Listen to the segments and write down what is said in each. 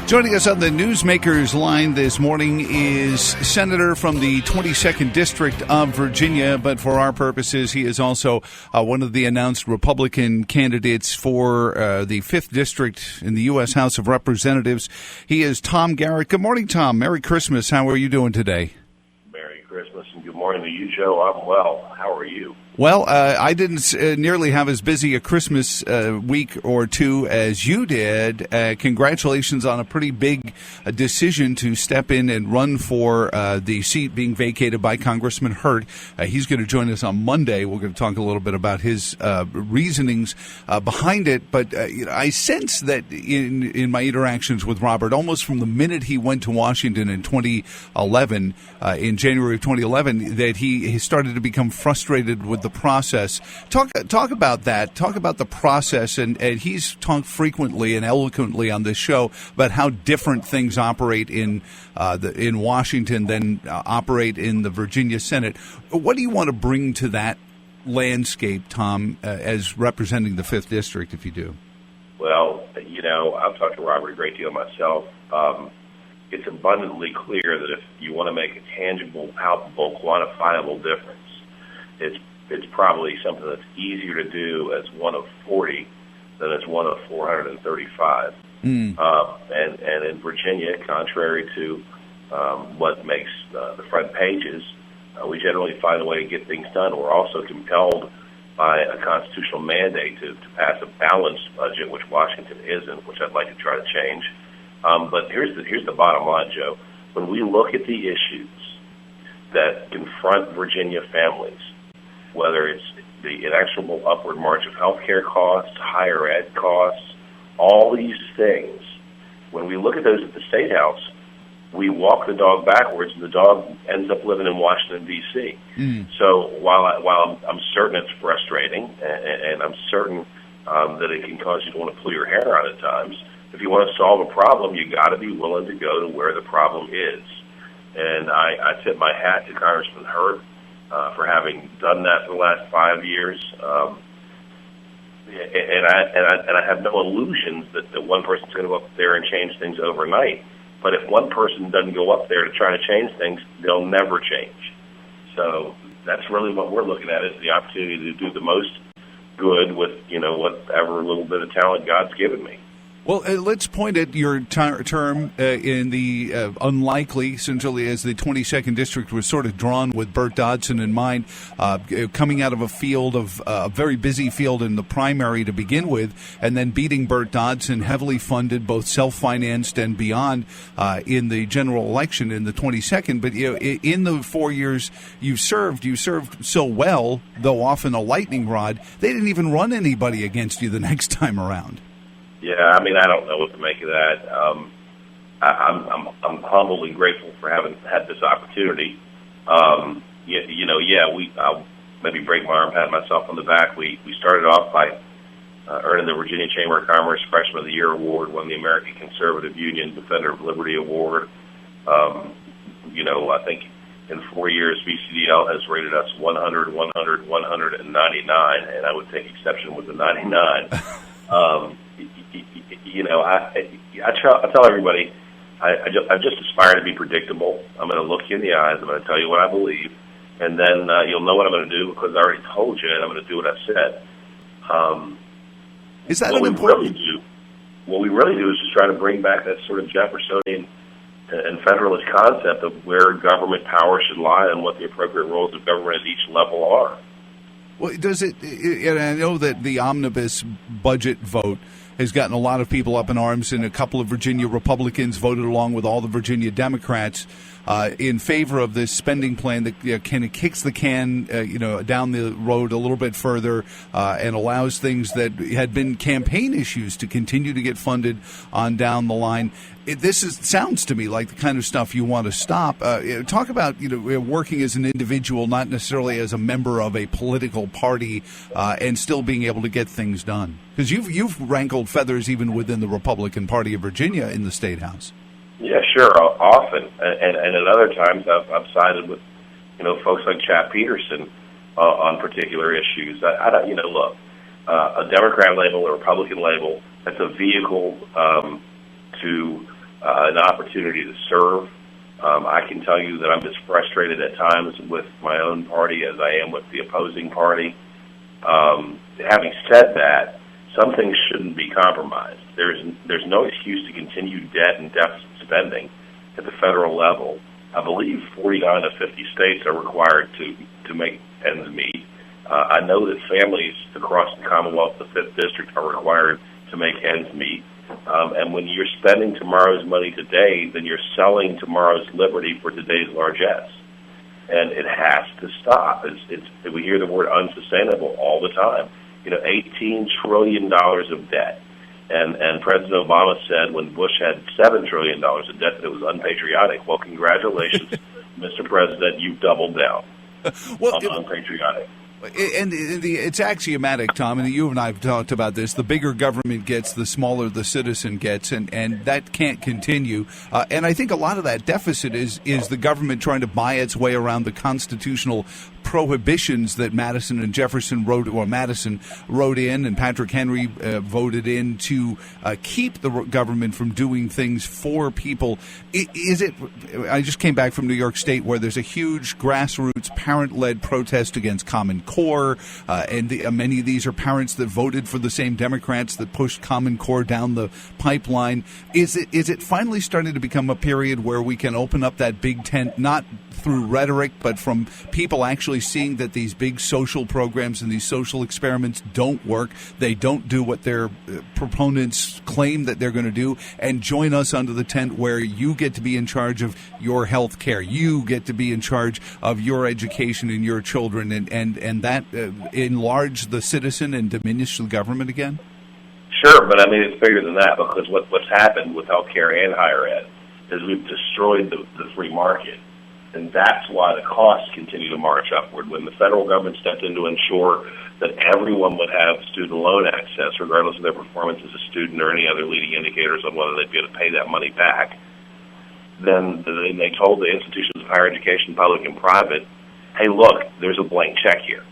Joining us on the Newsmaker's line this morning is Senator from the 22nd District of Virginia, but for our purposes, he is also one of the announced Republican candidates for the 5th District in the U.S. House of Representatives. He is Tom Garrett. Good morning, Tom. Merry Christmas. How are you doing today? Merry Christmas and good morning to you, Joe. I'm well. How are you? Well, I didn't nearly have as busy a Christmas week or two as you did. Congratulations on a pretty big decision to step in and run for the seat being vacated by Congressman Hurt. He's going to join us on Monday. We're going to talk a little bit about his reasonings behind it. But I sense that in my interactions with Robert, almost from the minute he went to Washington in 2011, in January of 2011, that he started to become frustrated with the process. Talk about that. Talk about the process, and he's talked frequently and eloquently on this show about how different things operate in Washington than operate in the Virginia Senate. What do you want to bring to that landscape, Tom, as representing the 5th District, if you do? Well, I've talked to Robert a great deal myself. It's abundantly clear that if you want to make a tangible, palpable, quantifiable difference, it's probably something that's easier to do as one of 40 than as one of 435. And in Virginia, contrary to what makes the front pages, we generally find a way to get things done. We're also compelled by a constitutional mandate to pass a balanced budget, which Washington isn't, which I'd like to try to change. But here's the bottom line, Joe. When we look at the issues that confront Virginia families, whether it's the inexorable upward march of health care costs, higher ed costs, all these things, when we look at those at the State House, we walk the dog backwards, and the dog ends up living in Washington, D.C. So while I'm certain it's frustrating, and I'm certain that it can cause you to want to pull your hair out at times, if you want to solve a problem, you got to be willing to go to where the problem is. And I tip my hat to Congressman Hurt for having done that for the last 5 years, and I have no illusions that one person's going to go up there and change things overnight. But if one person doesn't go up there to try to change things, they'll never change. So that's really what we're looking at, is the opportunity to do the most good with whatever little bit of talent God's given me. Well, let's point at your term in the unlikely, essentially, as the 22nd District was sort of drawn with Bert Dodson in mind, coming out of a field of a very busy field in the primary to begin with, and then beating Bert Dodson, heavily funded, both self-financed and beyond, in the general election in the 22nd. But in the 4 years you served so well, though often a lightning rod, they didn't even run anybody against you the next time around. Yeah, I don't know what to make of that. I'm humbly grateful for having had this opportunity. I'll maybe break my arm, pat myself on the back. We started off by earning the Virginia Chamber of Commerce Freshman of the Year Award, won the American Conservative Union Defender of Liberty Award. I think in 4 years, VCDL has rated us 100, 100, 100, and 99, and I would take exception with the 99. I tell everybody, I just aspire to be predictable. I'm going to look you in the eyes. I'm going to tell you what I believe, and then you'll know what I'm going to do because I already told you, and I'm going to do what I've said. Is that an important? What we really do is just try to bring back that sort of Jeffersonian and federalist concept of where government power should lie and what the appropriate roles of government at each level are. Well, does it? And I know that the omnibus budget vote has gotten a lot of people up in arms, and a couple of Virginia Republicans voted along with all the Virginia Democrats in favor of this spending plan that kind of kicks the can, down the road a little bit further and allows things that had been campaign issues to continue to get funded on down the line. Sounds to me like the kind of stuff you want to stop. Talk about working as an individual, not necessarily as a member of a political party, and still being able to get things done. Because you've rankled feathers even within the Republican Party of Virginia in the State House. Yeah, sure, often, and at other times I've sided with folks like Chap Peterson on particular issues. Look, a Democrat label, a Republican label, that's a vehicle to an opportunity to serve. I can tell you that I'm as frustrated at times with my own party as I am with the opposing party. Having said that, some things shouldn't be compromised. There's no excuse to continue debt and deficit spending at the federal level. I believe 49 of 50 states are required to make ends meet. I know that families across the Commonwealth, the 5th District, are required to make ends meet. And when you're spending tomorrow's money today, then you're selling tomorrow's liberty for today's largesse. And it has to stop. We hear the word unsustainable all the time. $18 trillion of debt. And President Obama said when Bush had $7 trillion of debt that it was unpatriotic. Well, congratulations, Mr. President, you've doubled down on unpatriotic. And it's axiomatic, Tom, and you and I have talked about this. The bigger government gets, the smaller the citizen gets, and that can't continue. And I think a lot of that deficit is the government trying to buy its way around the constitutional prohibitions that Madison and Jefferson wrote in, and Patrick Henry voted in to keep the government from doing things for people. I just came back from New York State, where there's a huge grassroots parent-led protest against Common Core, and many of these are parents that voted for the same Democrats that pushed Common Core down the pipeline. Is it finally starting to become a period where we can open up that big tent, not through rhetoric, but from people actually seeing that these big social programs and these social experiments don't work, they don't do what their proponents claim that they're going to do, and join us under the tent where you get to be in charge of your health care, you get to be in charge of your education and your children, and that enlarge the citizen and diminish the government again? Sure, but I mean, it's bigger than that, because what's happened with healthcare and higher ed is we've destroyed the free market. And that's why the costs continue to march upward. When the federal government stepped in to ensure that everyone would have student loan access, regardless of their performance as a student or any other leading indicators on whether they'd be able to pay that money back, then they told the institutions of higher education, public and private, hey, look, there's a blank check here.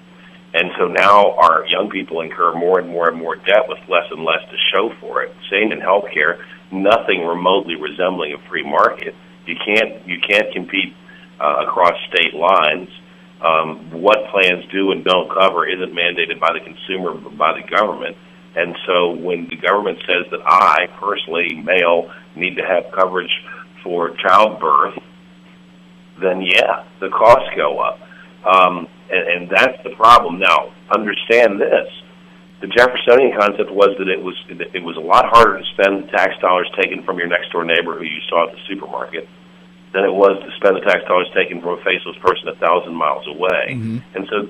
And so now our young people incur more and more and more debt with less and less to show for it. Same in healthcare, nothing remotely resembling a free market. You can't compete across state lines. What plans do and don't cover isn't mandated by the consumer, but by the government. And so when the government says that I, personally, male, need to have coverage for childbirth, then yeah, the costs go up. And that's the problem. Now, understand this. The Jeffersonian concept was that it was a lot harder to spend tax dollars taken from your next-door neighbor who you saw at the supermarket than it was to spend the tax dollars taken from a faceless person 1,000 miles away. Mm-hmm. And so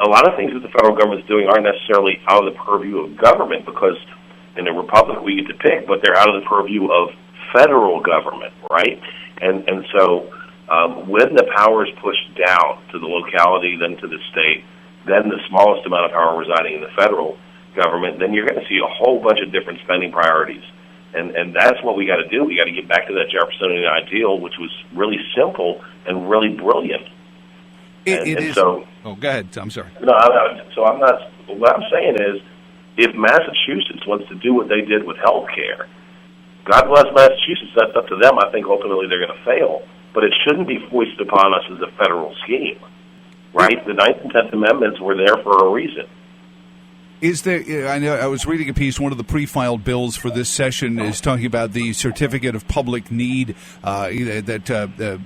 a lot of things that the federal government is doing aren't necessarily out of the purview of government, because in a republic we get to pick, but they're out of the purview of federal government, right? And so when the power is pushed down to the locality, then to the state, then the smallest amount of power residing in the federal government, then you're going to see a whole bunch of different spending priorities. And that's what we got to do. We got to get back to that Jeffersonian ideal, which was really simple and really brilliant. It is. So, go ahead. I'm sorry. No, so I'm not. What I'm saying is, if Massachusetts wants to do what they did with health care, God bless Massachusetts. That's up to them. I think ultimately they're going to fail, but it shouldn't be foisted upon us as a federal scheme, right? The 9th and 10th Amendments were there for a reason. Is there? I know I was reading a piece. One of the pre-filed bills for this session is talking about the certificate of public need that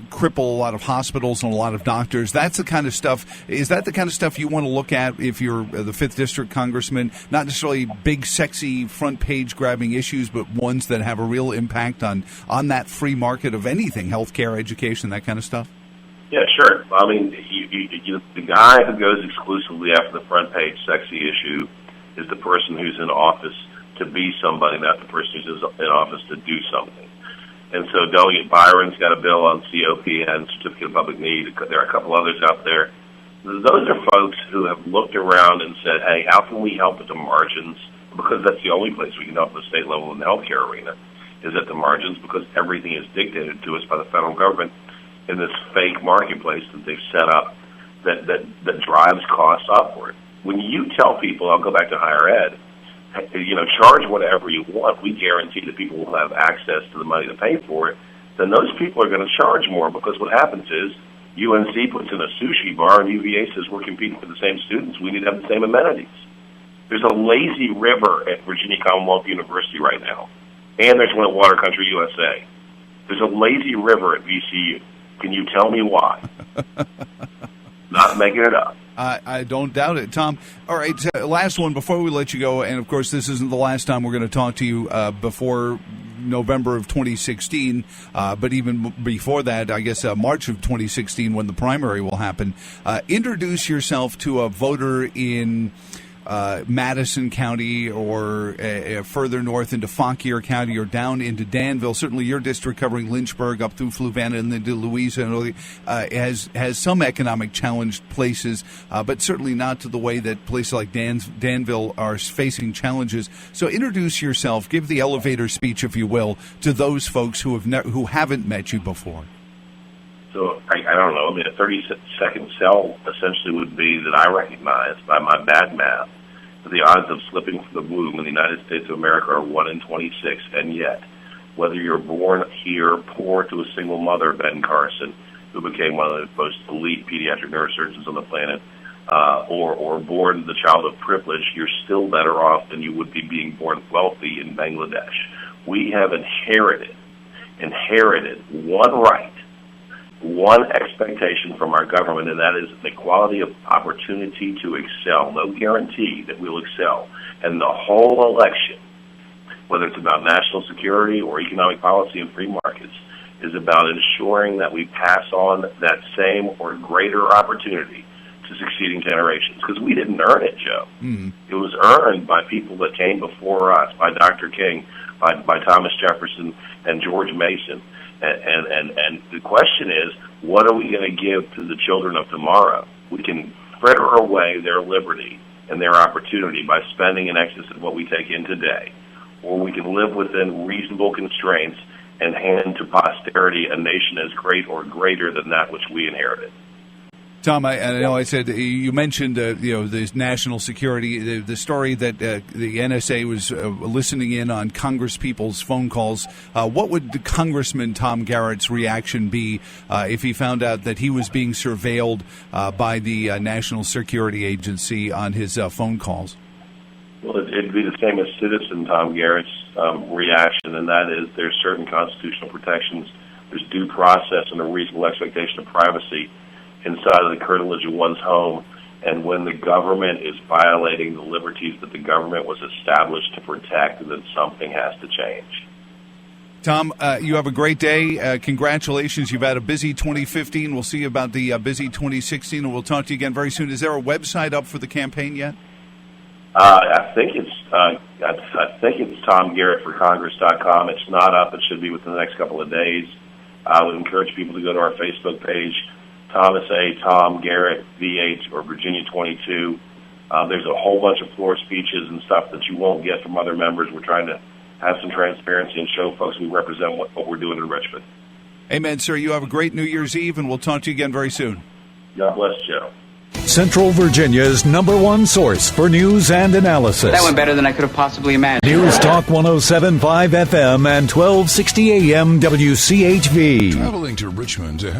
cripple a lot of hospitals and a lot of doctors. That's the kind of stuff. Is that the kind of stuff you want to look at if you're the 5th District congressman? Not necessarily big, sexy, front-page grabbing issues, but ones that have a real impact on that free market of anything, healthcare, education, that kind of stuff. Yeah, sure. I mean, the guy who goes exclusively after the front page sexy issue is the person who's in office to be somebody, not the person who's in office to do something. And so Delegate Byron's got a bill on COPN, Certificate of Public Need. There are a couple others out there. Those are folks who have looked around and said, hey, how can we help at the margins? Because that's the only place we can help at the state level in the healthcare arena, is at the margins, because everything is dictated to us by the federal government in this fake marketplace that they've set up that drives costs upward. When you tell people, I'll go back to higher ed, charge whatever you want. We guarantee that people will have access to the money to pay for it. Then those people are going to charge more, because what happens is UNC puts in a sushi bar and UVA says we're competing for the same students. We need to have the same amenities. There's a lazy river at Virginia Commonwealth University right now, and there's one at Water Country USA. There's a lazy river at VCU. Can you tell me why? Not making it up. I don't doubt it, Tom. All right, last one before we let you go, and of course this isn't the last time we're going to talk to you before November of 2016, but even before that, I guess March of 2016 when the primary will happen. Introduce yourself to a voter in Madison County or further north into Fauquier County or down into Danville. Certainly your district covering Lynchburg up through Fluvanna and into Louisa has some economic challenged places, but certainly not to the way that places like Danville are facing challenges. So introduce yourself, give the elevator speech, if you will, to those folks who haven't met you before. So, I don't know. I mean, a 30-second sell essentially would be that I recognize, by my bad math, that the odds of slipping from the bloom in the United States of America are 1 in 26. And yet, whether you're born here, poor to a single mother, Ben Carson, who became one of the most elite pediatric neurosurgeons on the planet, or born the child of privilege, you're still better off than you would be being born wealthy in Bangladesh. We have inherited one right, one expectation from our government, and that is the quality of opportunity to excel. No guarantee that we'll excel. And the whole election, whether it's about national security or economic policy and free markets, is about ensuring that we pass on that same or greater opportunity to succeeding generations. Because we didn't earn it, Joe. Mm-hmm. It was earned by people that came before us, by Dr. King, by Thomas Jefferson and George Mason. And the question is, what are we going to give to the children of tomorrow? We can fritter away their liberty and their opportunity by spending in excess of what we take in today, or we can live within reasonable constraints and hand to posterity a nation as great or greater than that which we inherited. Tom, I know I said you mentioned this national security, the story that the NSA was listening in on Congress people's phone calls. What would the Congressman Tom Garrett's reaction be if he found out that he was being surveilled by the National Security Agency on his phone calls? Well, it'd be the same as citizen Tom Garrett's reaction, and that is there's certain constitutional protections. There's due process and a reasonable expectation of privacy inside of the curtilage of one's home, and when the government is violating the liberties that the government was established to protect, then something has to change. Tom, you have a great day. Congratulations. You've had a busy 2015. We'll see you about the busy 2016, and we'll talk to you again very soon. Is there a website up for the campaign yet? I think it's TomGarrettForCongress.com. It's not up. It should be within the next couple of days. I would encourage people to go to our Facebook page, Thomas A., Tom Garrett, VH, or Virginia 22. There's a whole bunch of floor speeches and stuff that you won't get from other members. We're trying to have some transparency and show folks we represent what we're doing in Richmond. Amen, sir. You have a great New Year's Eve, and we'll talk to you again very soon. God bless, Joe. Central Virginia's #1 source for news and analysis. That went better than I could have possibly imagined. News Talk 107.5 FM and 1260 AM WCHV. Traveling to Richmond to